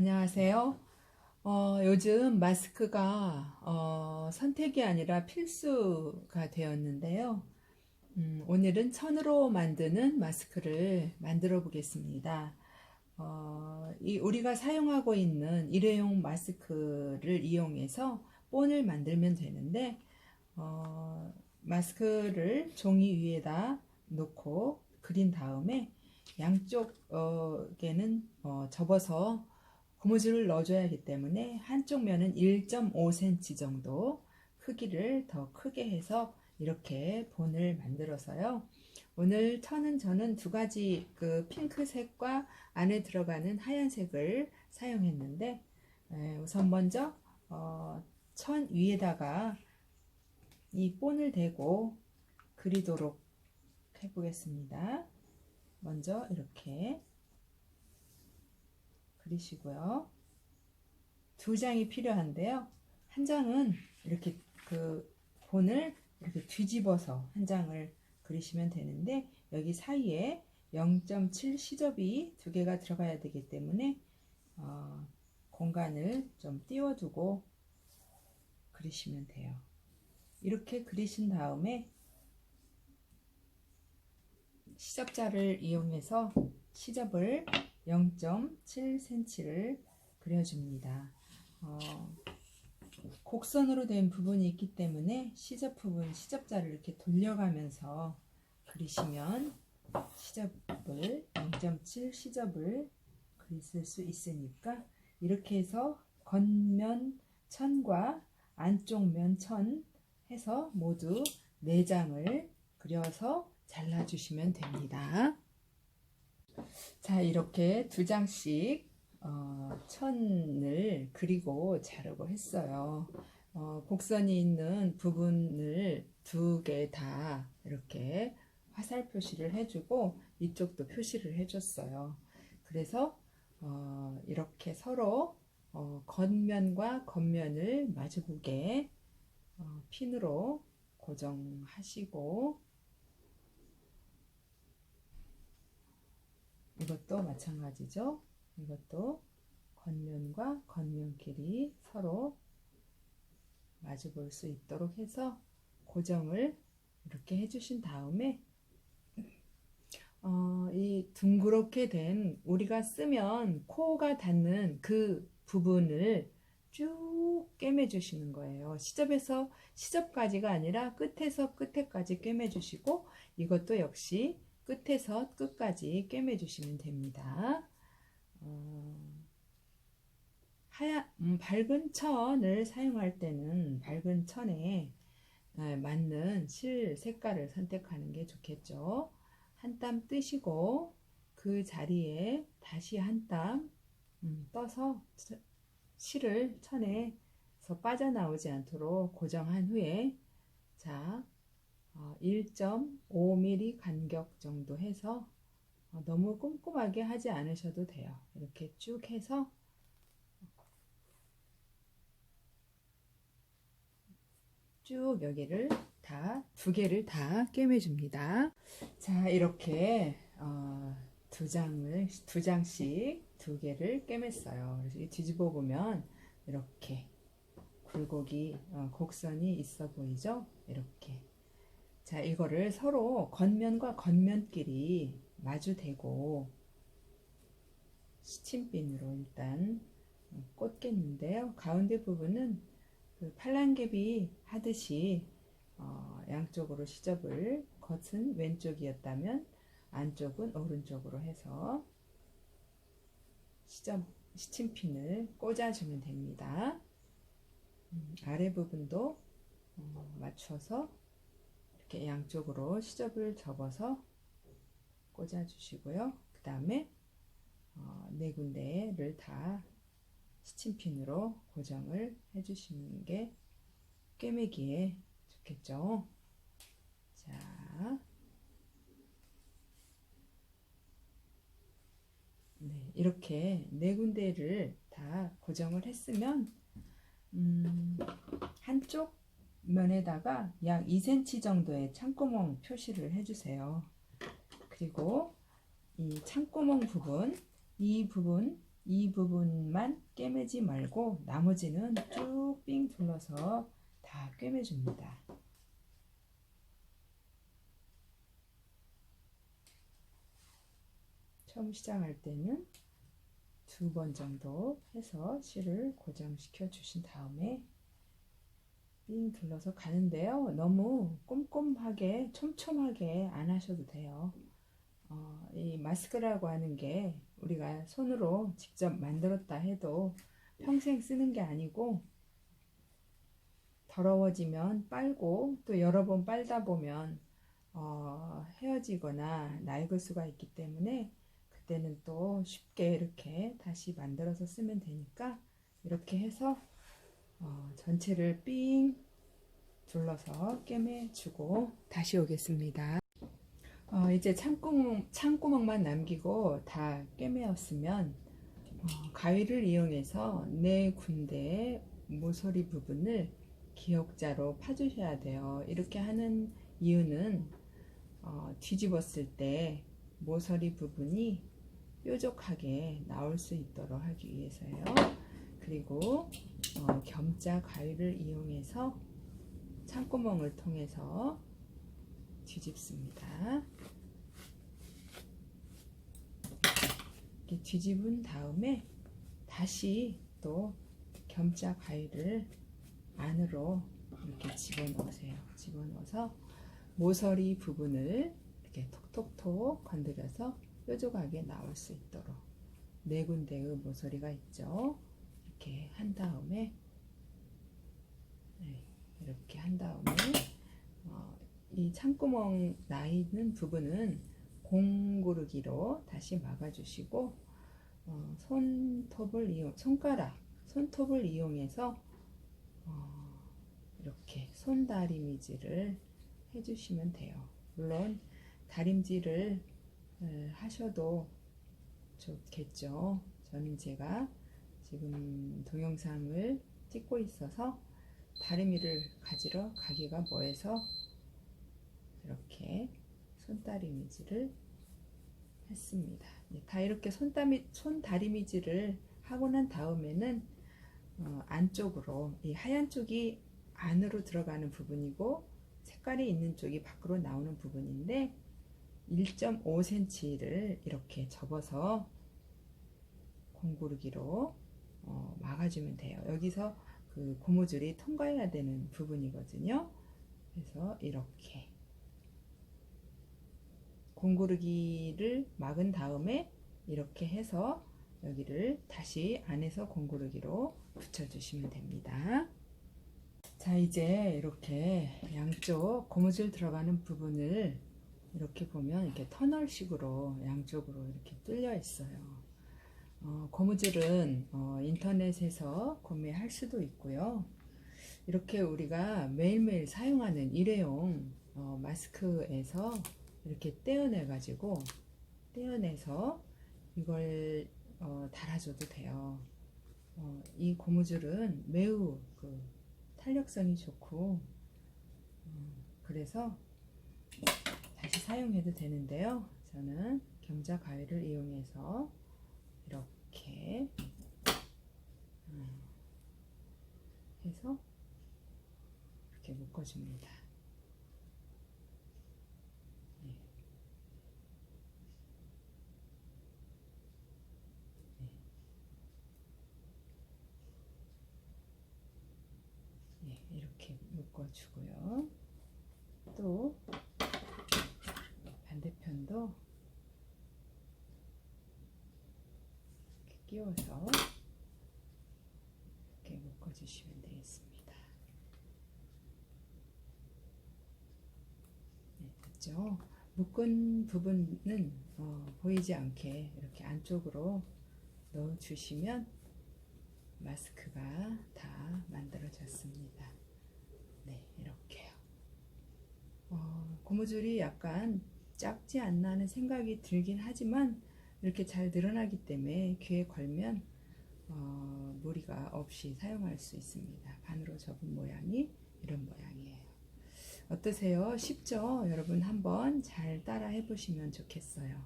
안녕하세요. 요즘 마스크가 선택이 아니라 필수가 되었는데요. 오늘은 천으로 만드는 마스크를 만들어 보겠습니다. 우리가 사용하고 있는 일회용 마스크를 이용해서 본을 만들면 되는데, 마스크를 종이 위에다 놓고 그린 다음에 양쪽에는 접어서 고무줄을 넣어줘야 하기 때문에 한쪽 면은 1.5cm 정도 크기를 더 크게 해서 이렇게 본을 만들어서요. 오늘 천은 저는 두 가지 핑크색과 안에 들어가는 하얀색을 사용했는데, 우선 먼저 천 위에다가 이 본을 대고 그리도록 해보겠습니다. 먼저 이렇게 그리시고요. 두 장이 필요한데요. 한 장은 이렇게 본을 이렇게 뒤집어서 한 장을 그리시면 되는데, 여기 사이에 0.7 시접이 두 개가 들어가야 되기 때문에 공간을 좀 띄워두고 그리시면 돼요. 이렇게 그리신 다음에 시접자를 이용해서 시접을 0.7cm를 그려줍니다. 곡선으로 된 부분이 있기 때문에 시접 부분, 시접자를 이렇게 돌려가면서 그리시면 시접을 0.7 시접을 그리실 수 있으니까, 이렇게 해서 겉면 천과 안쪽 면 천 해서 모두 4장을 그려서 잘라주시면 됩니다. 자, 이렇게 2장씩 천을 그리고 자르고 했어요. 곡선이 있는 부분을 2개 다 이렇게 화살 표시를 해주고 이쪽도 표시를 해줬어요. 그래서 이렇게 서로 겉면과 겉면을 마주보게 핀으로 고정하시고, 이것도 마찬가지죠. 이것도 겉면과 겉면끼리 서로 마주 볼 수 있도록 해서 고정을 이렇게 해주신 다음에, 이 둥그렇게 된 우리가 쓰면 코가 닿는 그 부분을 쭉 꿰매주시는 거예요. 시접에서 시접까지가 아니라 끝에서 끝에까지 꿰매주시고, 이것도 역시 끝에서 끝까지 꿰매주시면 됩니다. 밝은 천을 사용할 때는 밝은 천에 맞는 실 색깔을 선택하는 게 좋겠죠. 한 땀 뜨시고 그 자리에 다시 한 땀 떠서 실을 천에서 빠져나오지 않도록 고정한 후에, 자, 1.5mm 간격 정도 해서 너무 꼼꼼하게 하지 않으셔도 돼요. 이렇게 쭉 해서 쭉 여기를 다 2개를 다 꿰매줍니다. 자, 이렇게 2장씩 2개를 꿰맸어요. 그래서 뒤집어 보면 이렇게 굴곡이 곡선이 있어 보이죠? 이렇게. 자, 이거를 서로 겉면과 겉면끼리 마주대고 시침핀으로 일단 꽂겠는데요. 가운데 부분은 팔랑개비 하듯이 양쪽으로 시접을, 겉은 왼쪽이었다면 안쪽은 오른쪽으로 해서 시침핀을 꽂아주면 됩니다. 아래 부분도 맞춰서 이렇게 양쪽으로 시접을 접어서 꽂아주시고요. 그 다음에 4군데를 다 시침핀으로 고정을 해주시는 게 꿰매기에 좋겠죠. 자, 네, 이렇게 4군데를 다 고정을 했으면 한쪽 면에다가 약 2cm 정도의 창구멍 표시를 해주세요. 그리고 이 창구멍 부분, 이 부분 이 부분만 꿰매지 말고 나머지는 쭉 삥 둘러서 다 꿰매줍니다. 처음 시작할 때는 2번 정도 해서 실을 고정시켜 주신 다음에 삥 둘러서 가는데요. 너무 꼼꼼하게 촘촘하게 안 하셔도 돼요. 이 마스크라고 하는 게 우리가 손으로 직접 만들었다 해도 평생 쓰는 게 아니고 더러워지면 빨고 또 여러 번 빨다 보면 헤어지거나 낡을 수가 있기 때문에 그때는 또 쉽게 이렇게 다시 만들어서 쓰면 되니까 이렇게 해서 전체를 삥 둘러서 꿰매주고 다시 오겠습니다. 이제 창구멍만 남기고 다 꿰매었으면 가위를 이용해서 네 군데의 모서리 부분을 기역자로 파주셔야 돼요. 이렇게 하는 이유는 뒤집었을 때 모서리 부분이 뾰족하게 나올 수 있도록 하기 위해서요. 그리고 겸자 가위를 이용해서 창구멍을 통해서 뒤집습니다. 이렇게 뒤집은 다음에 다시 또 겸자 가위를 안으로 이렇게 집어넣으세요. 집어넣어서 모서리 부분을 이렇게 톡톡톡 건드려서 뾰족하게 나올 수 있도록 네 군데의 모서리가 있죠. 이렇게 한 다음에 이렇게 한 다음에 이 창구멍 나 있는 부분은 공구르기로 다시 막아주시고 손톱을 이용해서 이렇게 손다리미질을 해주시면 돼요. 물론 다림질을 하셔도 좋겠죠. 저는 제가 지금 동영상을 찍고 있어서 다리미를 가지러 가기가 뭐해서 이렇게 손다리미질을 했습니다. 다 이렇게 손다리미질을 하고 난 다음에는 안쪽으로 이 하얀 쪽이 안으로 들어가는 부분이고 색깔이 있는 쪽이 밖으로 나오는 부분인데 1.5cm를 이렇게 접어서 공구르기로 막아주면 돼요. 여기서 그 고무줄이 통과해야 되는 부분이거든요. 그래서 이렇게 공구르기를 막은 다음에 이렇게 해서 여기를 다시 안에서 공구르기로 붙여주시면 됩니다. 자, 이제 이렇게 양쪽 고무줄 들어가는 부분을 이렇게 보면 이렇게 터널식으로 양쪽으로 이렇게 뚫려 있어요. 고무줄은 인터넷에서 구매할 수도 있고요. 이렇게 우리가 매일매일 사용하는 일회용 마스크에서 이렇게 떼어내서 이걸 달아줘도 돼요. 이 고무줄은 매우 탄력성이 좋고 그래서 다시 사용해도 되는데요. 저는 겸자 가위를 이용해서 이렇게 해서 이렇게 묶어줍니다. 이렇게 묶어주고요. 또 반대편도 이렇게 끼워서 이렇게 묶어주시면 되겠습니다. 됐죠? 묶은 부분은 보이지 않게 이렇게 안쪽으로 넣어주시면 마스크가 다 만들어졌습니다. 네, 이렇게요. 고무줄이 약간 작지 않나 하는 생각이 들긴 하지만 이렇게 잘 늘어나기 때문에 귀에 걸면 무리가 없이 사용할 수 있습니다. 반으로 접은 모양이 이런 모양이에요. 어떠세요? 쉽죠? 여러분 한번 잘 따라 해보시면 좋겠어요.